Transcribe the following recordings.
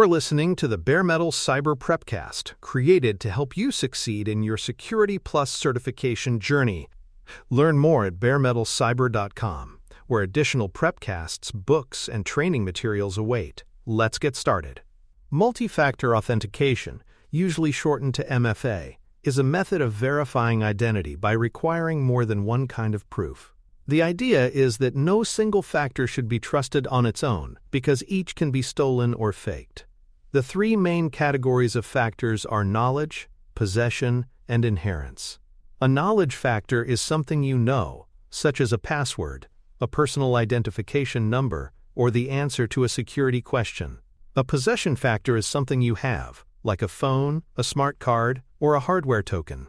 You're listening to the Bare Metal Cyber Prepcast, created to help you succeed in your Security Plus certification journey. Learn more at baremetalcyber.com, where additional prepcasts, books, and training materials await. Let's get started. Multifactor authentication, usually shortened to MFA, is a method of verifying identity by requiring more than one kind of proof. The idea is that no single factor should be trusted on its own, because each can be stolen or faked. The three main categories of factors are knowledge, possession, and inherence. A knowledge factor is something you know, such as a password, a personal identification number, or the answer to a security question. A possession factor is something you have, like a phone, a smart card, or a hardware token.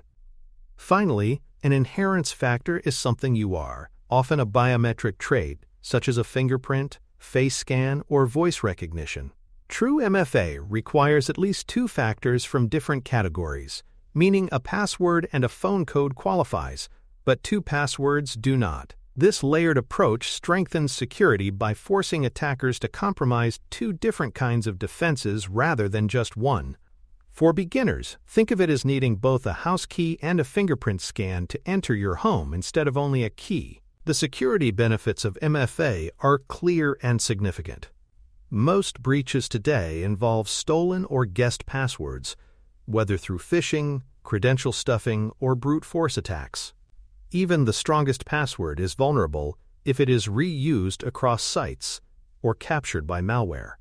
Finally, an inherence factor is something you are, often a biometric trait, such as a fingerprint, face scan, or voice recognition. True MFA requires at least two factors from different categories, meaning a password and a phone code qualifies, but two passwords do not. This layered approach strengthens security by forcing attackers to compromise two different kinds of defenses rather than just one. For beginners, think of it as needing both a house key and a fingerprint scan to enter your home instead of only a key. The security benefits of MFA are clear and significant. Most breaches today involve stolen or guessed passwords, whether through phishing, credential stuffing, or brute force attacks. Even the strongest password is vulnerable if it is reused across sites or captured by malware.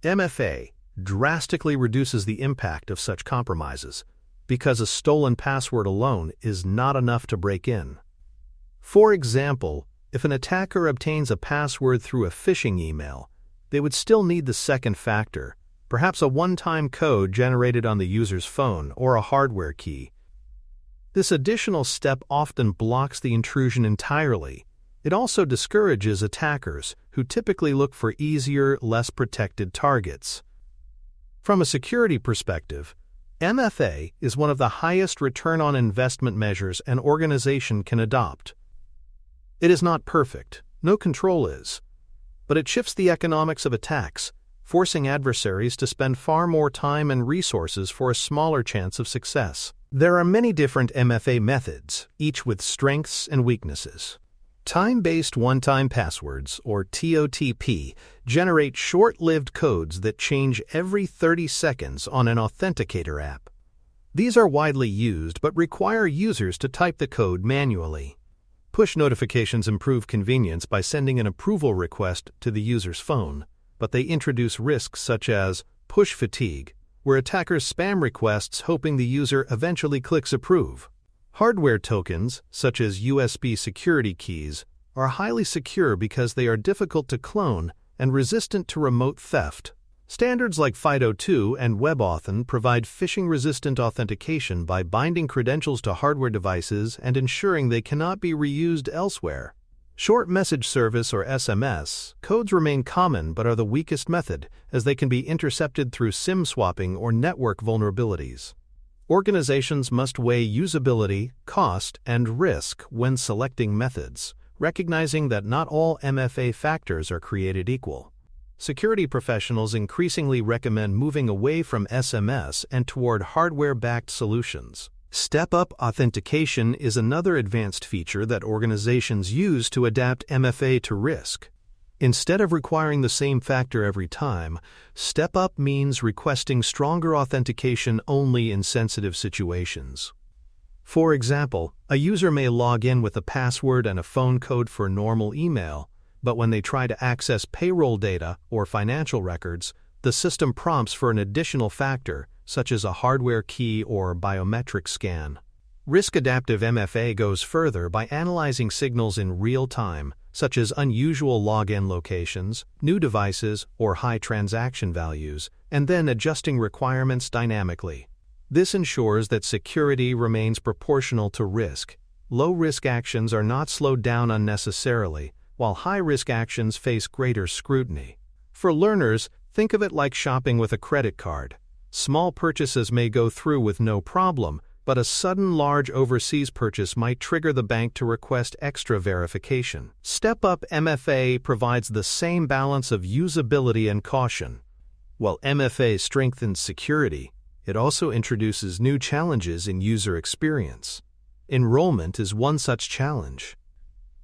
MFA drastically reduces the impact of such compromises because a stolen password alone is not enough to break in. For example, if an attacker obtains a password through a phishing email, they would still need the second factor, perhaps a one-time code generated on the user's phone or a hardware key. This additional step often blocks the intrusion entirely. It also discourages attackers who typically look for easier, less protected targets. From a security perspective, MFA is one of the highest return on investment measures an organization can adopt. It is not perfect, no control is, but it shifts the economics of attacks, forcing adversaries to spend far more time and resources for a smaller chance of success. There are many different MFA methods, each with strengths and weaknesses. Time-based one-time passwords, or TOTP, generate short-lived codes that change every 30 seconds on an authenticator app. These are widely used but require users to type the code manually. Push notifications improve convenience by sending an approval request to the user's phone, but they introduce risks such as push fatigue, where attackers spam requests hoping the user eventually clicks approve. Hardware tokens, such as USB security keys, are highly secure because they are difficult to clone and resistant to remote theft. Standards like FIDO2 and WebAuthn provide phishing-resistant authentication by binding credentials to hardware devices and ensuring they cannot be reused elsewhere. Short message service, or SMS, codes remain common but are the weakest method, as they can be intercepted through SIM swapping or network vulnerabilities. Organizations must weigh usability, cost, and risk when selecting methods, recognizing that not all MFA factors are created equal. Security professionals increasingly recommend moving away from SMS and toward hardware-backed solutions. Step-up authentication is another advanced feature that organizations use to adapt MFA to risk. Instead of requiring the same factor every time, step-up means requesting stronger authentication only in sensitive situations. For example, a user may log in with a password and a phone code for normal email, but when they try to access payroll data or financial records, the system prompts for an additional factor, such as a hardware key or biometric scan. Risk-adaptive MFA goes further by analyzing signals in real time, such as unusual login locations, new devices, or high transaction values, and then adjusting requirements dynamically. This ensures that security remains proportional to risk. Low-risk actions are not slowed down unnecessarily, while high-risk actions face greater scrutiny. For learners, think of it like shopping with a credit card. Small purchases may go through with no problem, but a sudden large overseas purchase might trigger the bank to request extra verification. Step-up MFA provides the same balance of usability and caution. While MFA strengthens security, it also introduces new challenges in user experience. Enrollment is one such challenge.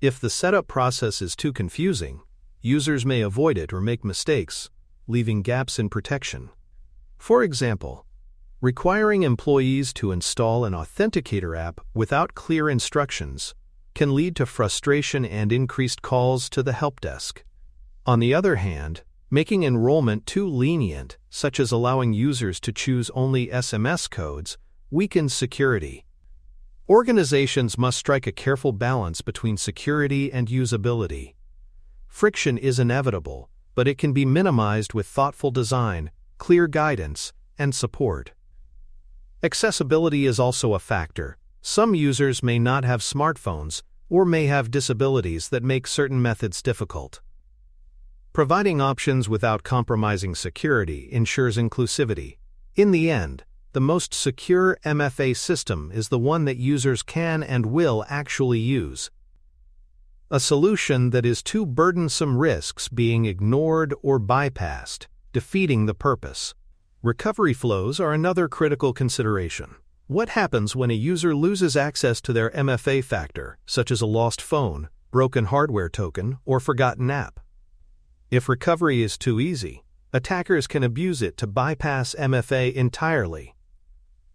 If the setup process is too confusing, users may avoid it or make mistakes, leaving gaps in protection. For example, requiring employees to install an authenticator app without clear instructions can lead to frustration and increased calls to the help desk. On the other hand, making enrollment too lenient, such as allowing users to choose only SMS codes, weakens security. Organizations must strike a careful balance between security and usability. Friction is inevitable, but it can be minimized with thoughtful design, clear guidance, and support. Accessibility is also a factor. Some users may not have smartphones or may have disabilities that make certain methods difficult. Providing options without compromising security ensures inclusivity. In the end, the most secure MFA system is the one that users can and will actually use. A solution that is too burdensome risks being ignored or bypassed, defeating the purpose. Recovery flows are another critical consideration. What happens when a user loses access to their MFA factor, such as a lost phone, broken hardware token, or forgotten app? If recovery is too easy, attackers can abuse it to bypass MFA entirely.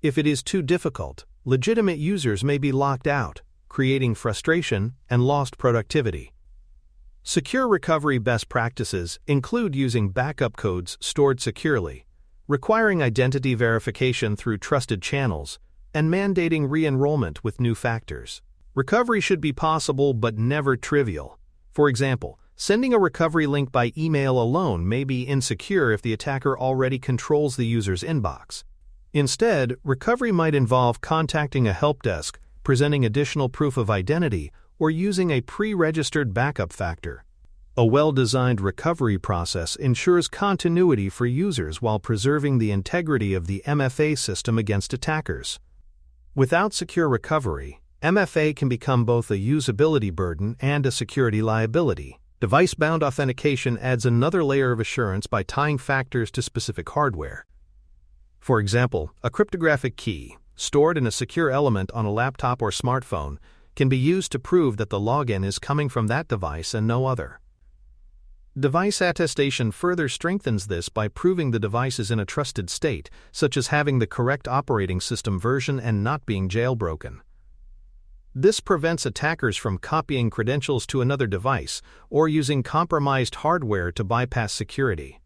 If it is too difficult, legitimate users may be locked out, creating frustration and lost productivity. Secure recovery best practices include using backup codes stored securely, requiring identity verification through trusted channels, and mandating re-enrollment with new factors. Recovery should be possible but never trivial. For example, sending a recovery link by email alone may be insecure if the attacker already controls the user's inbox. Instead, recovery might involve contacting a help desk, presenting additional proof of identity, or using a pre-registered backup factor. A well-designed recovery process ensures continuity for users while preserving the integrity of the MFA system against attackers. Without secure recovery, MFA can become both a usability burden and a security liability. Device-bound authentication adds another layer of assurance by tying factors to specific hardware. For example, a cryptographic key, stored in a secure element on a laptop or smartphone, can be used to prove that the login is coming from that device and no other. Device attestation further strengthens this by proving the device is in a trusted state, such as having the correct operating system version and not being jailbroken. This prevents attackers from copying credentials to another device or using compromised hardware to bypass security.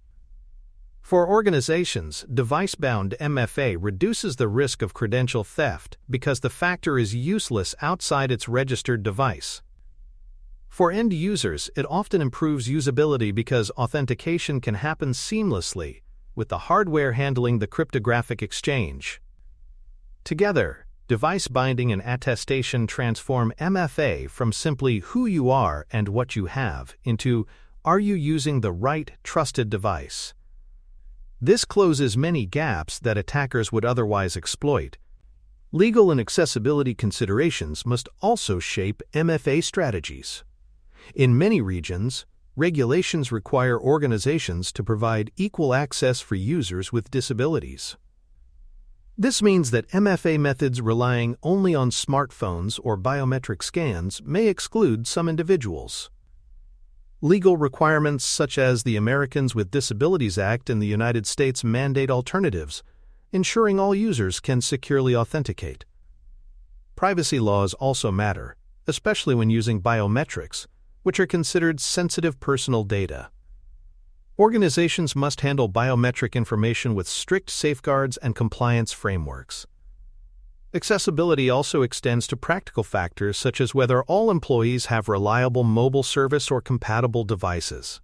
For organizations, device-bound MFA reduces the risk of credential theft because the factor is useless outside its registered device. For end users, it often improves usability because authentication can happen seamlessly, with the hardware handling the cryptographic exchange. Together, device binding and attestation transform MFA from simply who you are and what you have into, are you using the right, trusted device? This closes many gaps that attackers would otherwise exploit. Legal and accessibility considerations must also shape MFA strategies. In many regions, regulations require organizations to provide equal access for users with disabilities. This means that MFA methods relying only on smartphones or biometric scans may exclude some individuals. Legal requirements such as the Americans with Disabilities Act in the United States mandate alternatives, ensuring all users can securely authenticate. Privacy laws also matter, especially when using biometrics, which are considered sensitive personal data. Organizations must handle biometric information with strict safeguards and compliance frameworks. Accessibility also extends to practical factors such as whether all employees have reliable mobile service or compatible devices.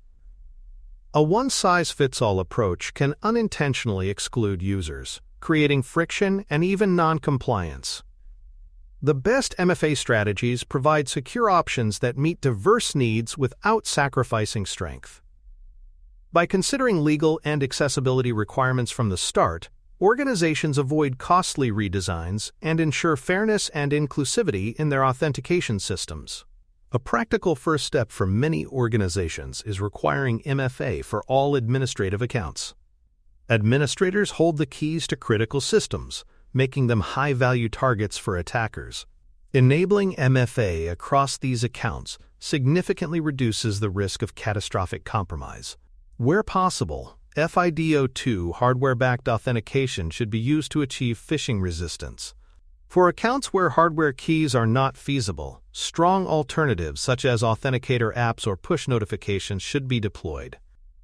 A one-size-fits-all approach can unintentionally exclude users, creating friction and even non-compliance. The best MFA strategies provide secure options that meet diverse needs without sacrificing strength. By considering legal and accessibility requirements from the start, organizations avoid costly redesigns and ensure fairness and inclusivity in their authentication systems. A practical first step for many organizations is requiring MFA for all administrative accounts. Administrators hold the keys to critical systems, making them high-value targets for attackers. Enabling MFA across these accounts significantly reduces the risk of catastrophic compromise. Where possible, FIDO2 hardware-backed authentication should be used to achieve phishing resistance. For accounts where hardware keys are not feasible, strong alternatives such as authenticator apps or push notifications should be deployed.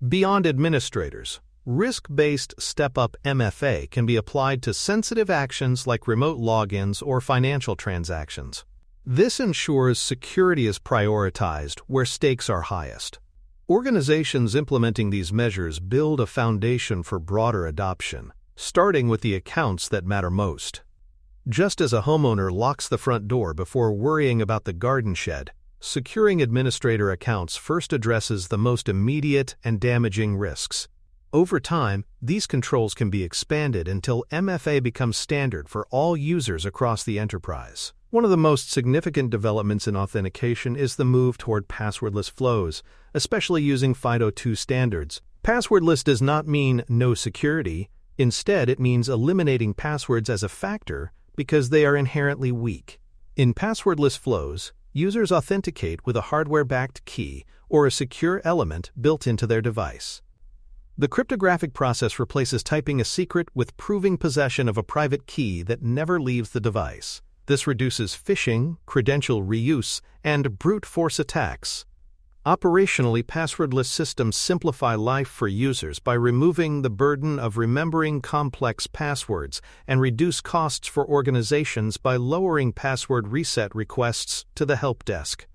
Beyond administrators, risk-based step-up MFA can be applied to sensitive actions like remote logins or financial transactions. This ensures security is prioritized where stakes are highest. Organizations implementing these measures build a foundation for broader adoption, starting with the accounts that matter most. Just as a homeowner locks the front door before worrying about the garden shed, securing administrator accounts first addresses the most immediate and damaging risks. Over time, these controls can be expanded until MFA becomes standard for all users across the enterprise. One of the most significant developments in authentication is the move toward passwordless flows, especially using FIDO2 standards. Passwordless does not mean no security. Instead, it means eliminating passwords as a factor because they are inherently weak. In passwordless flows, users authenticate with a hardware-backed key or a secure element built into their device. The cryptographic process replaces typing a secret with proving possession of a private key that never leaves the device. This reduces phishing, credential reuse, and brute force attacks. Operationally, passwordless systems simplify life for users by removing the burden of remembering complex passwords and reduce costs for organizations by lowering password reset requests to the help desk.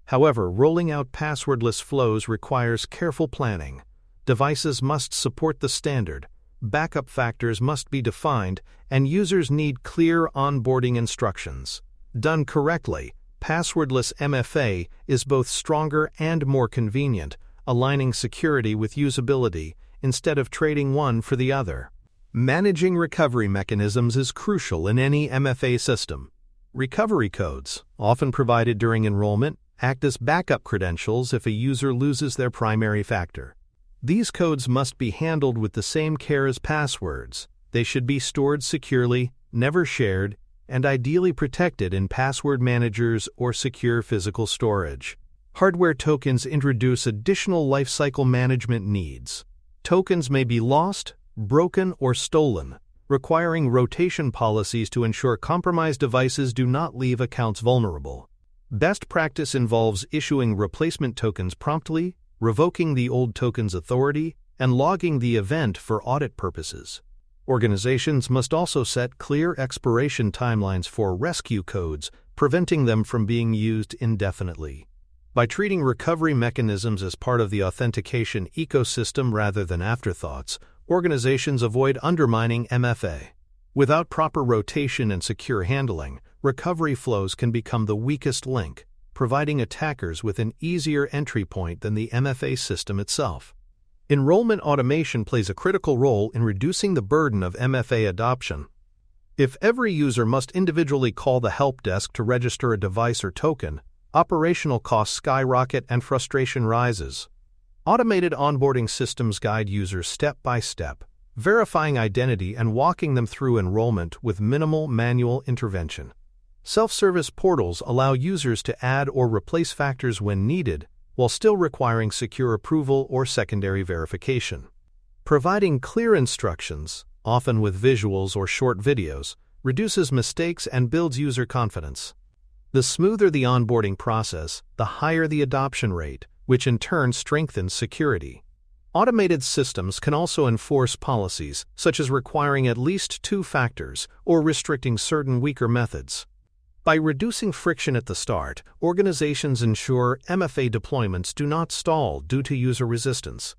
However, rolling out passwordless flows requires careful planning. Devices must support the standard, backup factors must be defined, and users need clear onboarding instructions. Done correctly, passwordless MFA is both stronger and more convenient, aligning security with usability instead of trading one for the other. Managing recovery mechanisms is crucial in any MFA system. Recovery codes, often provided during enrollment, act as backup credentials if a user loses their primary factor. These codes must be handled with the same care as passwords. They should be stored securely, never shared, and ideally protected in password managers or secure physical storage. Hardware tokens introduce additional lifecycle management needs. Tokens may be lost, broken, or stolen, requiring rotation policies to ensure compromised devices do not leave accounts vulnerable. Best practice involves issuing replacement tokens promptly, revoking the old token's authority, and logging the event for audit purposes. Organizations must also set clear expiration timelines for rescue codes, preventing them from being used indefinitely. By treating recovery mechanisms as part of the authentication ecosystem rather than afterthoughts, organizations avoid undermining MFA. Without proper rotation and secure handling, recovery flows can become the weakest link, providing attackers with an easier entry point than the MFA system itself. Enrollment automation plays a critical role in reducing the burden of MFA adoption. If every user must individually call the help desk to register a device or token, operational costs skyrocket and frustration rises. Automated onboarding systems guide users step by step, verifying identity and walking them through enrollment with minimal manual intervention. Self-service portals allow users to add or replace factors when needed, while still requiring secure approval or secondary verification. Providing clear instructions, often with visuals or short videos, reduces mistakes and builds user confidence. The smoother the onboarding process, the higher the adoption rate, which in turn strengthens security. Automated systems can also enforce policies, such as requiring at least 2 factors or restricting certain weaker methods. By reducing friction at the start, organizations ensure MFA deployments do not stall due to user resistance.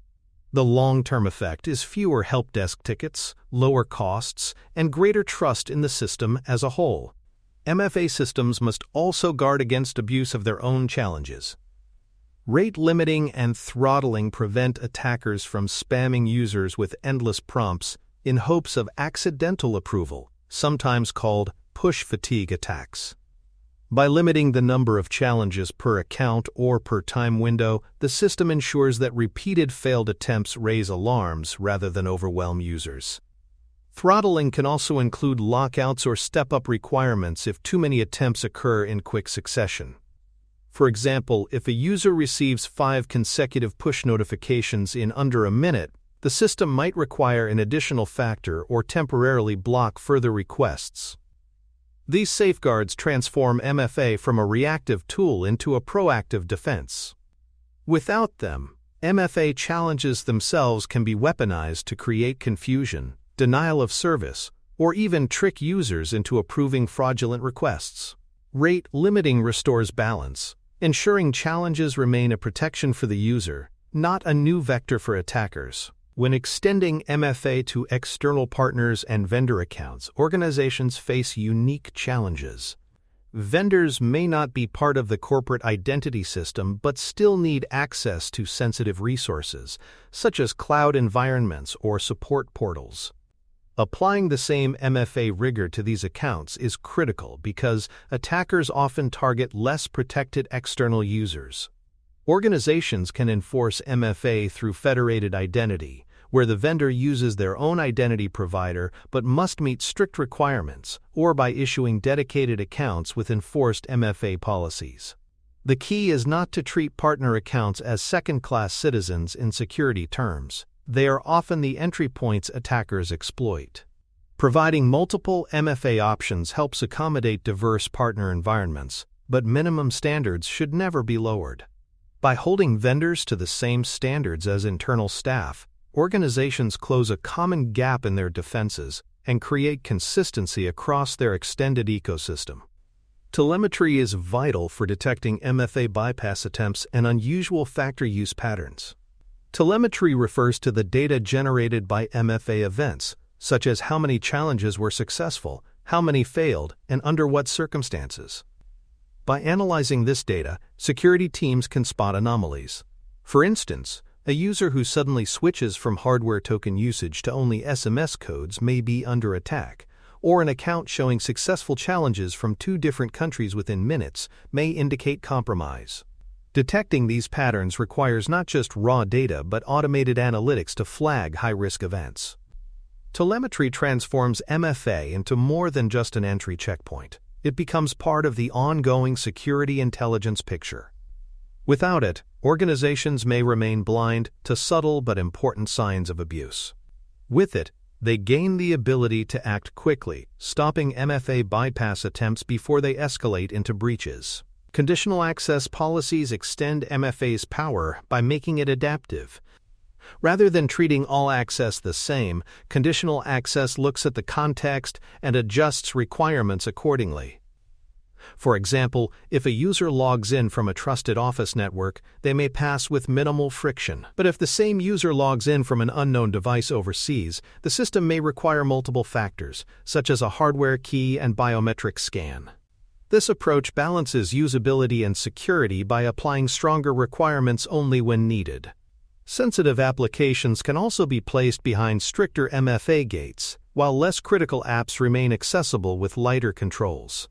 The long-term effect is fewer help desk tickets, lower costs, and greater trust in the system as a whole. MFA systems must also guard against abuse of their own challenges. Rate limiting and throttling prevent attackers from spamming users with endless prompts in hopes of accidental approval, sometimes called push fatigue attacks. By limiting the number of challenges per account or per time window, the system ensures that repeated failed attempts raise alarms rather than overwhelm users. Throttling can also include lockouts or step-up requirements if too many attempts occur in quick succession. For example, if a user receives 5 consecutive push notifications in under a minute, the system might require an additional factor or temporarily block further requests. These safeguards transform MFA from a reactive tool into a proactive defense. Without them, MFA challenges themselves can be weaponized to create confusion, denial of service, or even trick users into approving fraudulent requests. Rate limiting restores balance, ensuring challenges remain a protection for the user, not a new vector for attackers. When extending MFA to external partners and vendor accounts, organizations face unique challenges. Vendors may not be part of the corporate identity system but still need access to sensitive resources, such as cloud environments or support portals. Applying the same MFA rigor to these accounts is critical because attackers often target less protected external users. Organizations can enforce MFA through federated identity, where the vendor uses their own identity provider but must meet strict requirements, or by issuing dedicated accounts with enforced MFA policies. The key is not to treat partner accounts as second-class citizens in security terms. They are often the entry points attackers exploit. Providing multiple MFA options helps accommodate diverse partner environments, but minimum standards should never be lowered. By holding vendors to the same standards as internal staff, organizations close a common gap in their defenses and create consistency across their extended ecosystem. Telemetry is vital for detecting MFA bypass attempts and unusual factor use patterns. Telemetry refers to the data generated by MFA events, such as how many challenges were successful, how many failed, and under what circumstances. By analyzing this data, security teams can spot anomalies. For instance, a user who suddenly switches from hardware token usage to only SMS codes may be under attack, or an account showing successful challenges from 2 different countries within minutes may indicate compromise. Detecting these patterns requires not just raw data but automated analytics to flag high-risk events. Telemetry transforms MFA into more than just an entry checkpoint. It becomes part of the ongoing security intelligence picture. Without it, organizations may remain blind to subtle but important signs of abuse. With it, they gain the ability to act quickly, stopping MFA bypass attempts before they escalate into breaches. Conditional access policies extend MFA's power by making it adaptive. Rather than treating all access the same, conditional access looks at the context and adjusts requirements accordingly. For example, if a user logs in from a trusted office network, they may pass with minimal friction. But if the same user logs in from an unknown device overseas, the system may require multiple factors, such as a hardware key and biometric scan. This approach balances usability and security by applying stronger requirements only when needed. Sensitive applications can also be placed behind stricter MFA gates, while less critical apps remain accessible with lighter controls.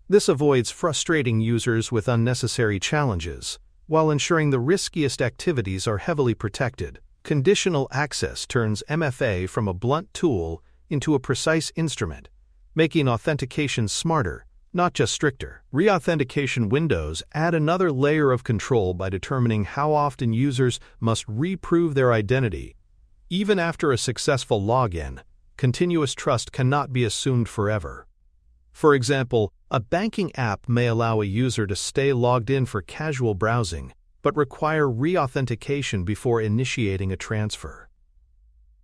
This avoids frustrating users with unnecessary challenges, while ensuring the riskiest activities are heavily protected. Conditional access turns MFA from a blunt tool into a precise instrument, making authentication smarter, not just stricter. Reauthentication windows add another layer of control by determining how often users must reprove their identity. Even after a successful login, continuous trust cannot be assumed forever. For example, a banking app may allow a user to stay logged in for casual browsing, but require reauthentication before initiating a transfer.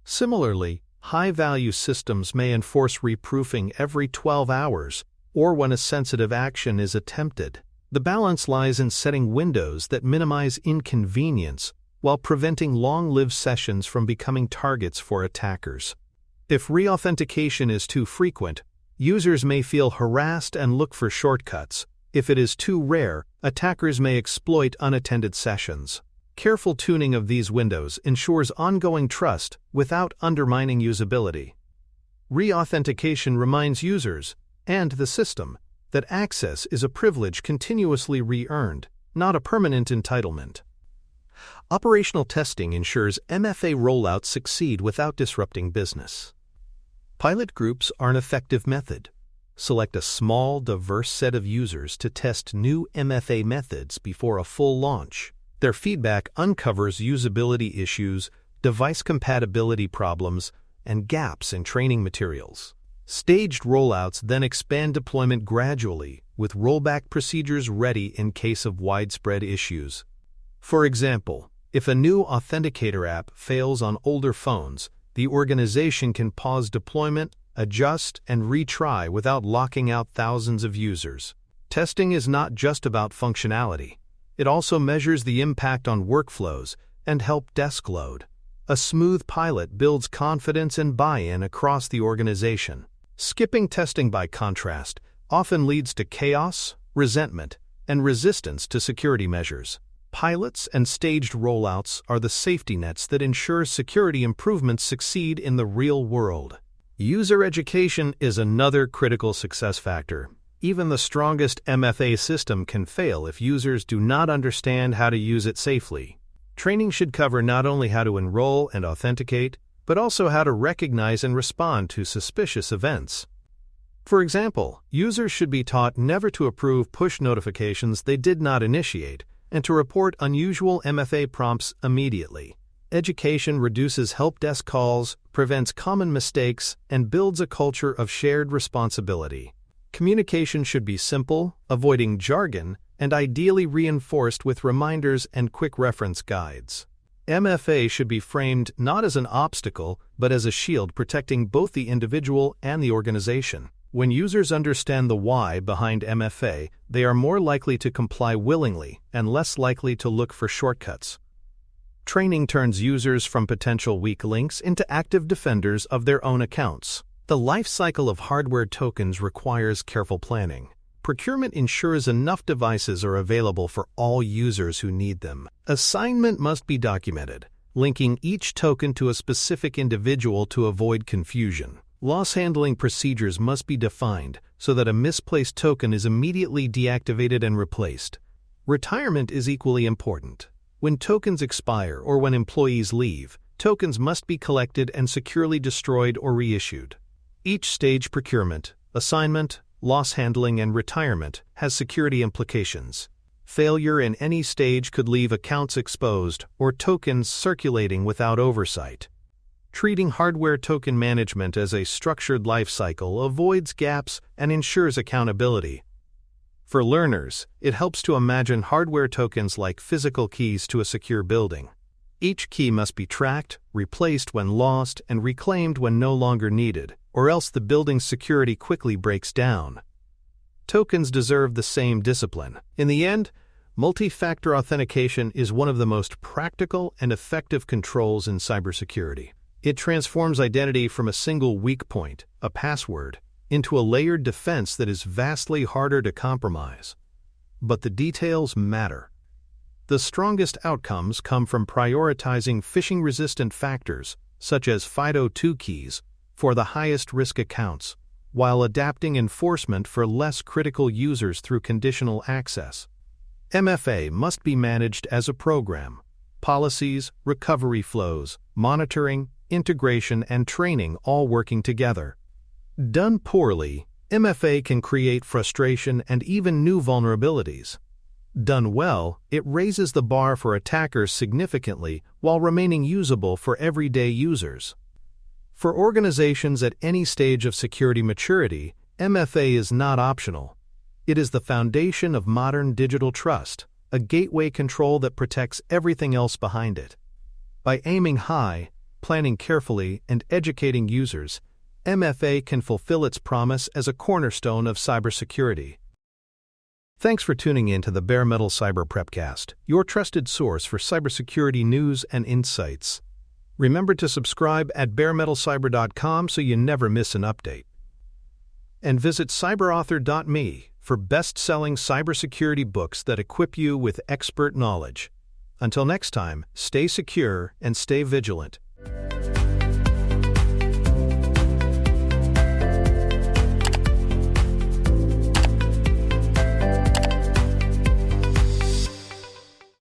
Similarly, high-value systems may enforce reproofing every 12 hours, or when a sensitive action is attempted. The balance lies in setting windows that minimize inconvenience while preventing long-lived sessions from becoming targets for attackers. If reauthentication is too frequent, users may feel harassed and look for shortcuts. If it is too rare, attackers may exploit unattended sessions. Careful tuning of these windows ensures ongoing trust without undermining usability. Reauthentication reminds users, and the system, that access is a privilege continuously re-earned, not a permanent entitlement. Operational testing ensures MFA rollouts succeed without disrupting business. Pilot groups are an effective method. Select a small, diverse set of users to test new MFA methods before a full launch. Their feedback uncovers usability issues, device compatibility problems, and gaps in training materials. Staged rollouts then expand deployment gradually, with rollback procedures ready in case of widespread issues. For example, if a new authenticator app fails on older phones, the organization can pause deployment, adjust, and retry without locking out thousands of users. Testing is not just about functionality. It also measures the impact on workflows and help desk load. A smooth pilot builds confidence and buy-in across the organization. Skipping testing, by contrast, often leads to chaos, resentment, and resistance to security measures. Pilots and staged rollouts are the safety nets that ensure security improvements succeed in the real world. User education is another critical success factor. Even the strongest MFA system can fail if users do not understand how to use it safely. Training should cover not only how to enroll and authenticate, but also how to recognize and respond to suspicious events. For example, users should be taught never to approve push notifications they did not initiate and to report unusual MFA prompts immediately. Education reduces help desk calls, prevents common mistakes, and builds a culture of shared responsibility. Communication should be simple, avoiding jargon, and ideally reinforced with reminders and quick reference guides. MFA should be framed not as an obstacle, but as a shield protecting both the individual and the organization. When users understand the why behind MFA, they are more likely to comply willingly and less likely to look for shortcuts. Training turns users from potential weak links into active defenders of their own accounts. The life cycle of hardware tokens requires careful planning. Procurement ensures enough devices are available for all users who need them. Assignment must be documented, linking each token to a specific individual to avoid confusion. Loss handling procedures must be defined so that a misplaced token is immediately deactivated and replaced. Retirement is equally important. When tokens expire or when employees leave, tokens must be collected and securely destroyed or reissued. Each stage: procurement, assignment, loss handling, and retirement has security implications. Failure in any stage could leave accounts exposed or tokens circulating without oversight. Treating hardware token management as a structured life cycle avoids gaps and ensures accountability. For learners, it helps to imagine hardware tokens like physical keys to a secure building. Each key must be tracked, replaced when lost, and reclaimed when no longer needed, or else the building's security quickly breaks down. Tokens deserve the same discipline. In the end, multi-factor authentication is one of the most practical and effective controls in cybersecurity. It transforms identity from a single weak point, a password, into a layered defense that is vastly harder to compromise. But the details matter. The strongest outcomes come from prioritizing phishing-resistant factors, such as FIDO2 keys, for the highest risk accounts, while adapting enforcement for less critical users through conditional access. MFA must be managed as a program. Policies, recovery flows, monitoring, integration, and training all working together. Done poorly, MFA can create frustration and even new vulnerabilities. Done well, it raises the bar for attackers significantly while remaining usable for everyday users. For organizations at any stage of security maturity, MFA is not optional. It is the foundation of modern digital trust, a gateway control that protects everything else behind it. By aiming high, planning carefully, and educating users, MFA can fulfill its promise as a cornerstone of cybersecurity. Thanks for tuning in to the Bare Metal Cyber Prepcast, your trusted source for cybersecurity news and insights. Remember to subscribe at baremetalcyber.com so you never miss an update. And visit cyberauthor.me for best-selling cybersecurity books that equip you with expert knowledge. Until next time, stay secure and stay vigilant.